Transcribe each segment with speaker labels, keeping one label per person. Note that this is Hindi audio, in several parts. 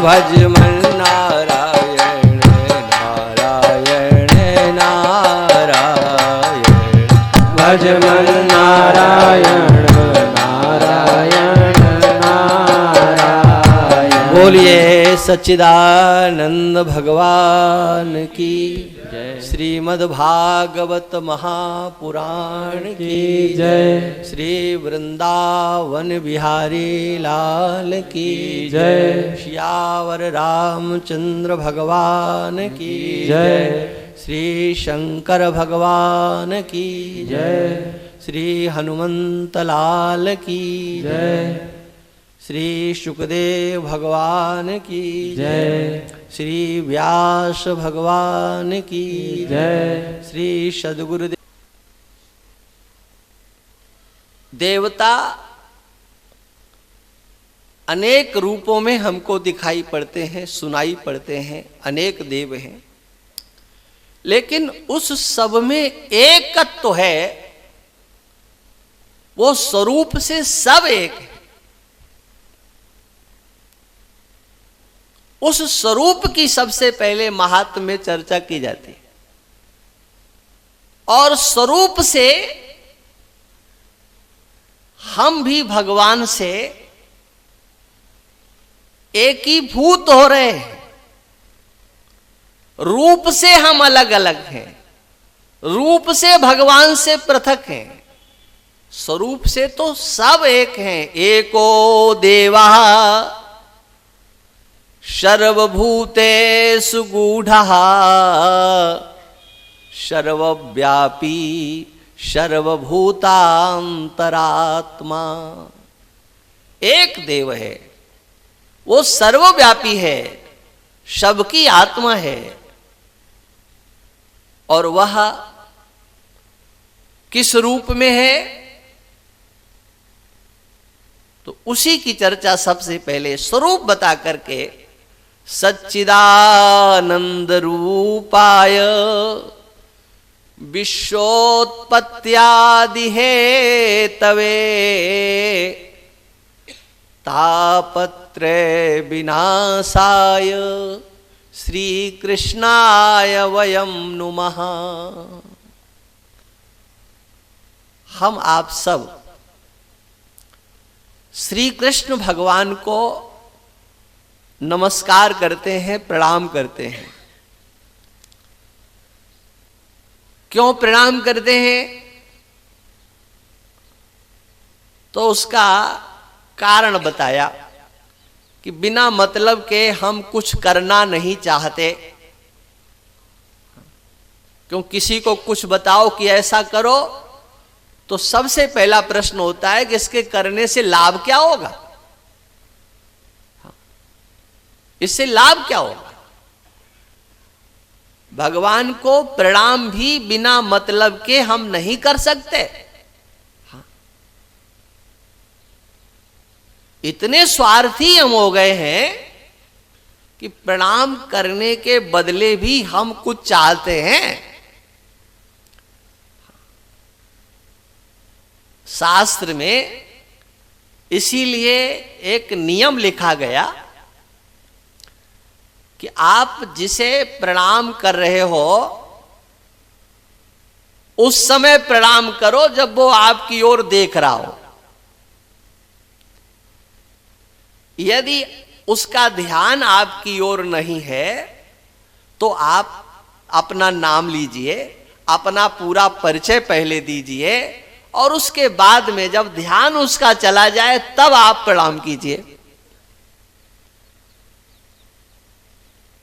Speaker 1: भज मन नारायण नारायण नारायण, भज मन नारायण नारायण नारायण। बोलिए सच्चिदानंद भगवान की जय। श्रीमद् भागवत महापुराण की जय। श्री वृंदावन बिहारी लाल की जय। श्यावर रामचंद्र भगवान की जय। श्री शंकर भगवान की जय। श्री हनुमंत लाल की जय। श्री शुकदेव भगवान की जय। श्री व्यास भगवान की जय। श्री सद्गुरुदेव। देवता अनेक रूपों में हमको दिखाई पड़ते हैं, सुनाई पड़ते हैं, अनेक देव हैं, लेकिन उस सब में एकत्व तो है, वो स्वरूप से सब एक है। उस स्वरूप की सबसे पहले महात्म्य में चर्चा की जाती है, और स्वरूप से हम भी भगवान से एकीभूत हो रहे हैं। रूप से हम अलग अलग हैं, रूप से भगवान से पृथक हैं, स्वरूप से तो सब एक हैं। एको देवा सर्वभूतेषु गूढ़ः सर्वव्यापी सर्वभूतांतरात्मा। एक देव है, वो सर्वव्यापी है, सबकी आत्मा है, और वह किस रूप में है? तो उसी की चर्चा सबसे पहले स्वरूप बता करके सच्चिदानंद रूपाय विश्वोत्पत्त्यादि हेतवे तापत्रय विनाशाय श्री कृष्णाय वयं नुमः। हम आप सब श्री कृष्ण भगवान को नमस्कार करते हैं, प्रणाम करते हैं। क्यों प्रणाम करते हैं? तो उसका कारण बताया कि बिना मतलब के हम कुछ करना नहीं चाहते। क्यों किसी को कुछ बताओ कि ऐसा करो, तो सबसे पहला प्रश्न होता है कि इसके करने से लाभ क्या होगा, इससे लाभ क्या होगा। भगवान को प्रणाम भी बिना मतलब के हम नहीं कर सकते। इतने स्वार्थी हम हो गए हैं कि प्रणाम करने के बदले भी हम कुछ चाहते हैं। शास्त्र में इसीलिए एक नियम लिखा गया कि आप जिसे प्रणाम कर रहे हो उस समय प्रणाम करो जब वो आपकी ओर देख रहा हो। यदि उसका ध्यान आपकी ओर नहीं है तो आप अपना नाम लीजिए, अपना पूरा परिचय पहले दीजिए, और उसके बाद में जब ध्यान उसका चला जाए तब आप प्रणाम कीजिए।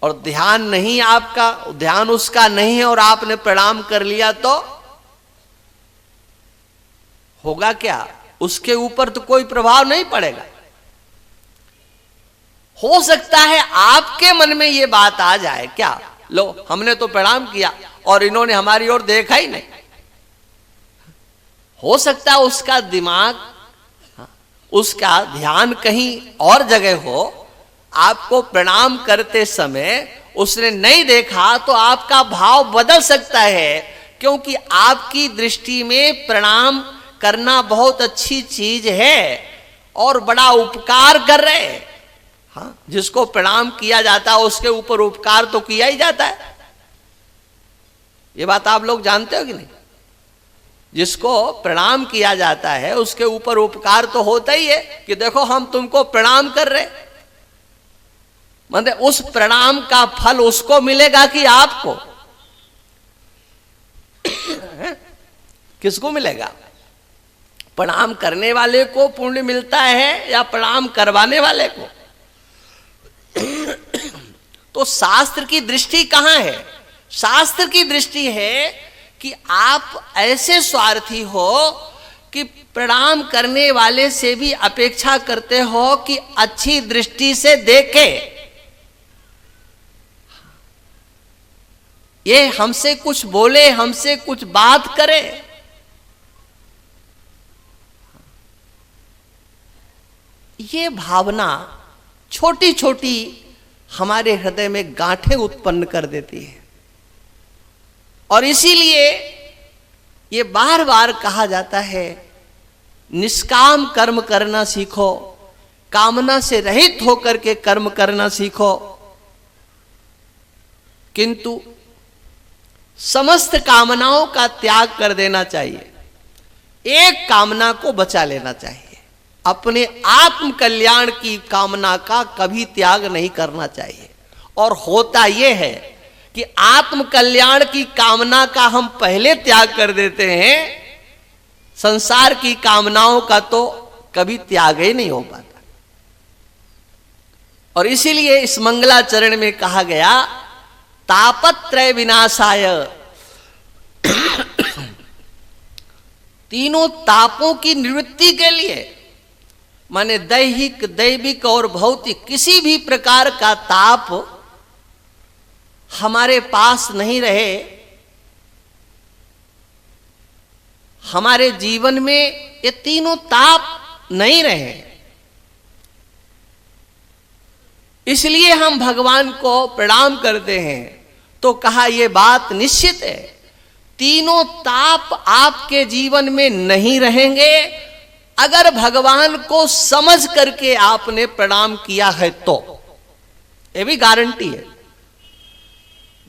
Speaker 1: और ध्यान नहीं, आपका ध्यान उसका नहीं है और आपने प्रणाम कर लिया तो होगा क्या? उसके ऊपर तो कोई प्रभाव नहीं पड़ेगा। हो सकता है आपके मन में यह बात आ जाए, क्या लो हमने तो प्रणाम किया और इन्होंने हमारी ओर देखा ही नहीं। हो सकता है उसका दिमाग, उसका ध्यान कहीं और जगह हो, आपको प्रणाम करते समय उसने नहीं देखा तो आपका भाव बदल सकता है, क्योंकि आपकी दृष्टि में प्रणाम करना बहुत अच्छी चीज है और बड़ा उपकार कर रहे हैं। हाँ, जिसको प्रणाम किया जाता है उसके ऊपर उपकार तो किया ही जाता है। ये बात आप लोग जानते हो कि नहीं? जिसको प्रणाम किया जाता है उसके ऊपर उपकार तो होता ही है कि देखो हम तुमको प्रणाम कर रहे। मतलब उस प्रणाम का फल उसको मिलेगा कि आपको? किसको मिलेगा? प्रणाम करने वाले को पुण्य मिलता है या प्रणाम करवाने वाले को? तो शास्त्र की दृष्टि कहां है? शास्त्र की दृष्टि है कि आप ऐसे स्वार्थी हो कि प्रणाम करने वाले से भी अपेक्षा करते हो कि अच्छी दृष्टि से देखे, ये हमसे कुछ बोले, हमसे कुछ बात करे। ये भावना छोटी छोटी हमारे हृदय में गांठें उत्पन्न कर देती है। और इसीलिए ये बार बार कहा जाता है निष्काम कर्म करना सीखो, कामना से रहित होकर के कर्म करना सीखो। किंतु समस्त कामनाओं का त्याग कर देना चाहिए, एक कामना को बचा लेना चाहिए। अपने आत्म कल्याण की कामना का कभी त्याग नहीं करना चाहिए। और होता यह है कि आत्म कल्याण की कामना का हम पहले त्याग कर देते हैं, संसार की कामनाओं का तो कभी त्याग ही नहीं हो पाता। और इसीलिए इस मंगलाचरण में कहा गया तापत्रय विनाशाय, तीनों तापों की निवृत्ति के लिए, माने दैहिक, दैविक और भौतिक किसी भी प्रकार का ताप हमारे पास नहीं रहे, हमारे जीवन में ये तीनों ताप नहीं रहे। इसलिए हम भगवान को प्रणाम करते हैं। तो कहा यह बात निश्चित है, तीनों ताप आपके जीवन में नहीं रहेंगे अगर भगवान को समझ करके आपने प्रणाम किया है तो। यह भी गारंटी है,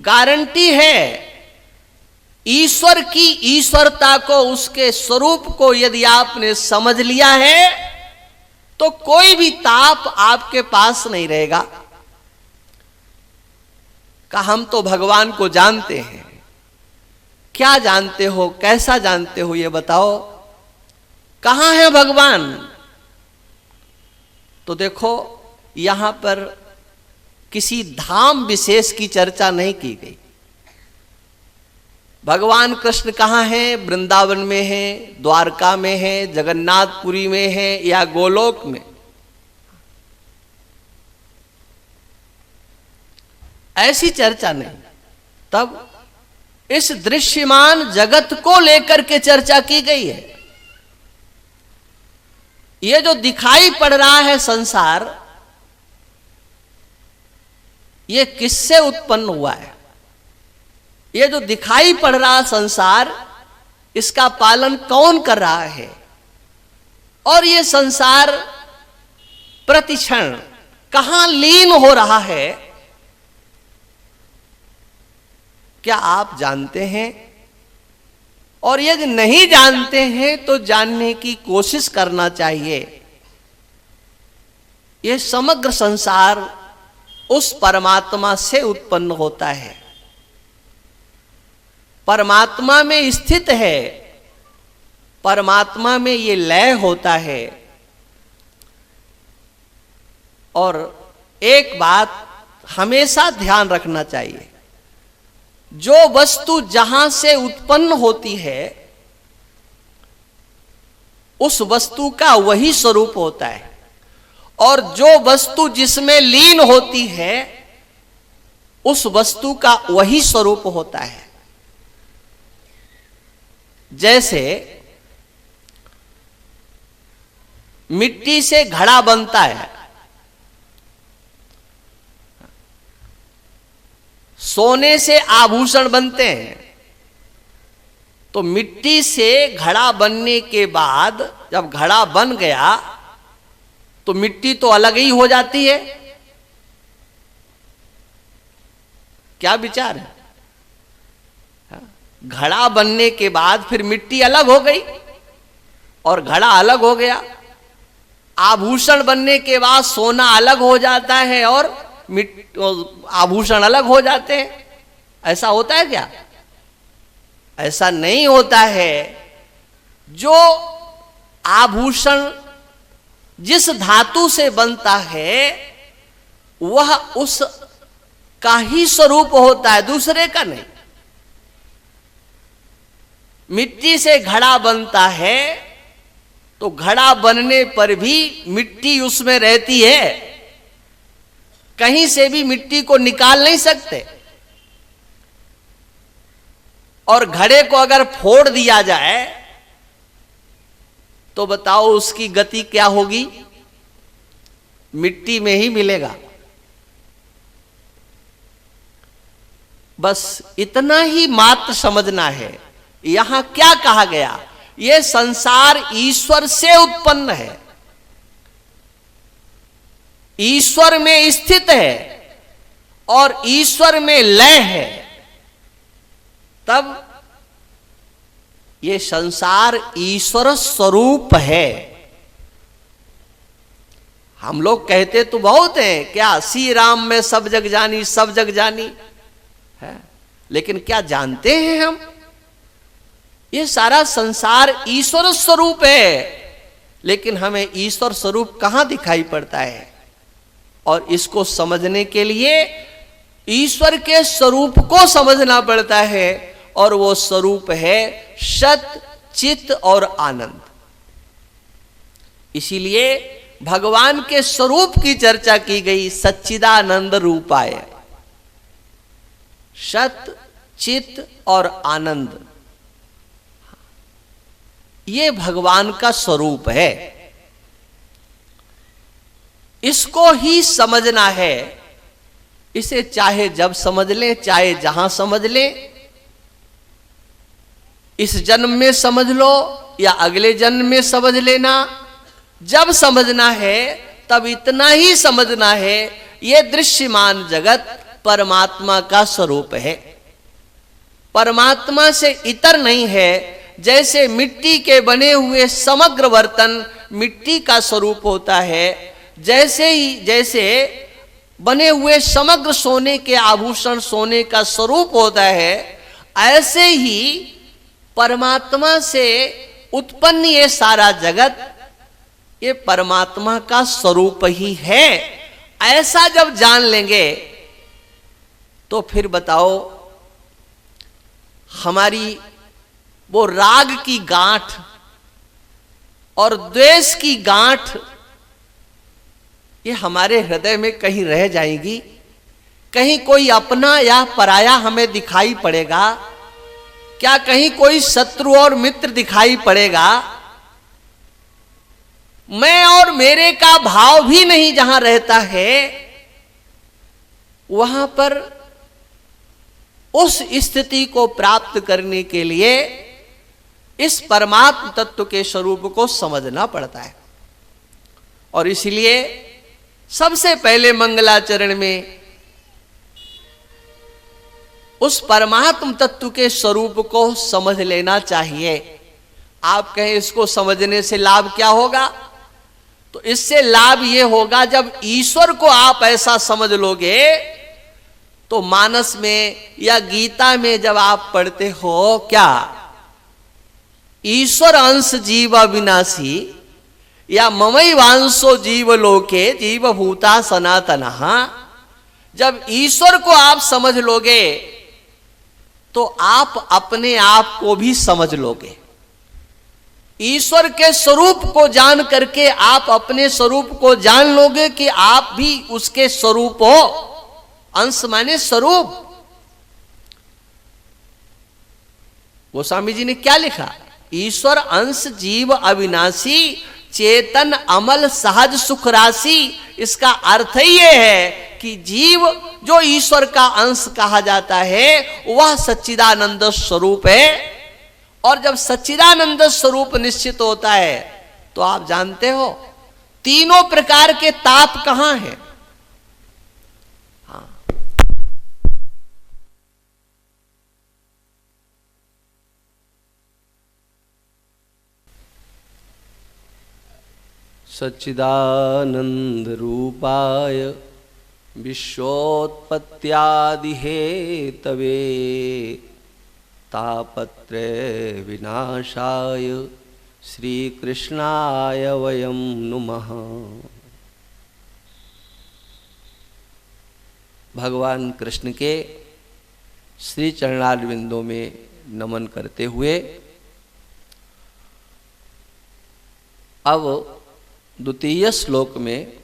Speaker 1: गारंटी है। ईश्वर की ईश्वरता को, उसके स्वरूप को यदि आपने समझ लिया है तो कोई भी ताप आपके पास नहीं रहेगा। कि हम तो भगवान को जानते हैं। क्या जानते हो, कैसा जानते हो, ये बताओ। कहां है भगवान? तो देखो यहां पर किसी धाम विशेष की चर्चा नहीं की गई। भगवान कृष्ण कहां हैं? वृंदावन में हैं, द्वारका में हैं, जगन्नाथपुरी में हैं या गोलोक में? ऐसी चर्चा नहीं। तब इस दृश्यमान जगत को लेकर के चर्चा की गई है। ये जो दिखाई पड़ रहा है संसार, ये किससे उत्पन्न हुआ है? ये जो दिखाई पड़ रहा संसार, इसका पालन कौन कर रहा है? और ये संसार प्रतिक्षण कहां लीन हो रहा है? क्या आप जानते हैं? और यदि नहीं जानते हैं तो जानने की कोशिश करना चाहिए। यह समग्र संसार उस परमात्मा से उत्पन्न होता है, परमात्मा में स्थित है, परमात्मा में ये लय होता है। और एक बात हमेशा ध्यान रखना चाहिए, जो वस्तु जहां से उत्पन्न होती है उस वस्तु का वही स्वरूप होता है, और जो वस्तु जिसमें लीन होती है उस वस्तु का वही स्वरूप होता है। जैसे मिट्टी से घड़ा बनता है, सोने से आभूषण बनते हैं, तो मिट्टी से घड़ा बनने के बाद जब घड़ा बन गया तो मिट्टी तो अलग ही हो जाती है, क्या विचार है? घड़ा बनने के बाद फिर मिट्टी अलग हो गई और घड़ा अलग हो गया। आभूषण बनने के बाद सोना अलग हो जाता है और आभूषण अलग हो जाते हैं। ऐसा होता है क्या? ऐसा नहीं होता है। जो आभूषण जिस धातु से बनता है वह उस का ही स्वरूप होता है, दूसरे का नहीं। मिट्टी से घड़ा बनता है तो घड़ा बनने पर भी मिट्टी उसमें रहती है, कहीं से भी मिट्टी को निकाल नहीं सकते। और घड़े को अगर फोड़ दिया जाए तो बताओ उसकी गति क्या होगी? मिट्टी में ही मिलेगा। बस इतना ही मात्र समझना है। यहां क्या कहा गया? यह संसार ईश्वर से उत्पन्न है, ईश्वर में स्थित है और ईश्वर में लय है। तब ये संसार ईश्वर स्वरूप है। हम लोग कहते तो बहुत हैं, क्या श्री राम में सब जग जानी, सब जग जानी है, लेकिन क्या जानते हैं हम? ये सारा संसार ईश्वर स्वरूप है, लेकिन हमें ईश्वर स्वरूप कहां दिखाई पड़ता है? और इसको समझने के लिए ईश्वर के स्वरूप को समझना पड़ता है, और वो स्वरूप है सत, चित और आनंद। इसीलिए भगवान के स्वरूप की चर्चा की गई, सच्चिदानंद रूपाय। सत, चित और आनंद ये भगवान का स्वरूप है। इसको ही समझना है। इसे चाहे जब समझ लें, चाहे जहां समझ लें, इस जन्म में समझ लो या अगले जन्म में समझ लेना, जब समझना है तब इतना ही समझना है, यह दृश्यमान जगत परमात्मा का स्वरूप है, परमात्मा से इतर नहीं है। जैसे मिट्टी के बने हुए समग्र बर्तन मिट्टी का स्वरूप होता है, जैसे बने हुए समग्र सोने के आभूषण सोने का स्वरूप होता है, ऐसे ही परमात्मा से उत्पन्न ये सारा जगत ये परमात्मा का स्वरूप ही है। ऐसा जब जान लेंगे तो फिर बताओ हमारी वो राग की गांठ और द्वेष की गांठ ये हमारे हृदय में कहीं रह जाएगी? कहीं कोई अपना या पराया हमें दिखाई पड़ेगा? क्या कहीं कोई शत्रु और मित्र दिखाई पड़ेगा? मैं और मेरे का भाव भी नहीं जहां रहता है, वहां पर उस स्थिति को प्राप्त करने के लिए इस परमात्म तत्व के स्वरूप को समझना पड़ता है। और इसलिए सबसे पहले मंगलाचरण में उस परमात्म तत्व के स्वरूप को समझ लेना चाहिए। आप कहें इसको समझने से लाभ क्या होगा? तो इससे लाभ यह होगा, जब ईश्वर को आप ऐसा समझ लोगे तो मानस में या गीता में जब आप पढ़ते हो, क्या ईश्वर अंश जीव अविनाशी या ममई वांसो जीव लोके जीव भूता सनातनः, जब ईश्वर को आप समझ लोगे तो आप अपने आप को भी समझ लोगे। ईश्वर के स्वरूप को जान करके आप अपने स्वरूप को जान लोगे कि आप भी उसके स्वरूप हो। अंश माने स्वरूप। गोस्वामी जी ने क्या लिखा? ईश्वर अंश जीव अविनाशी चेतन अमल सहज सुख राशि। इसका अर्थ ही यह है कि जीव जो ईश्वर का अंश कहा जाता है वह सच्चिदानंद स्वरूप है। और जब सच्चिदानंद स्वरूप निश्चित होता है तो आप जानते हो तीनों प्रकार के ताप कहां हैं? हाँ, सच्चिदानंद रूपाय विश्वोत्पत्त्यादि हेतवे तापत्रय विनाशाय श्री कृष्णाय वयं नुमः। भगवान कृष्ण के श्री चरणारविंदों में नमन करते हुए अब द्वितीय श्लोक में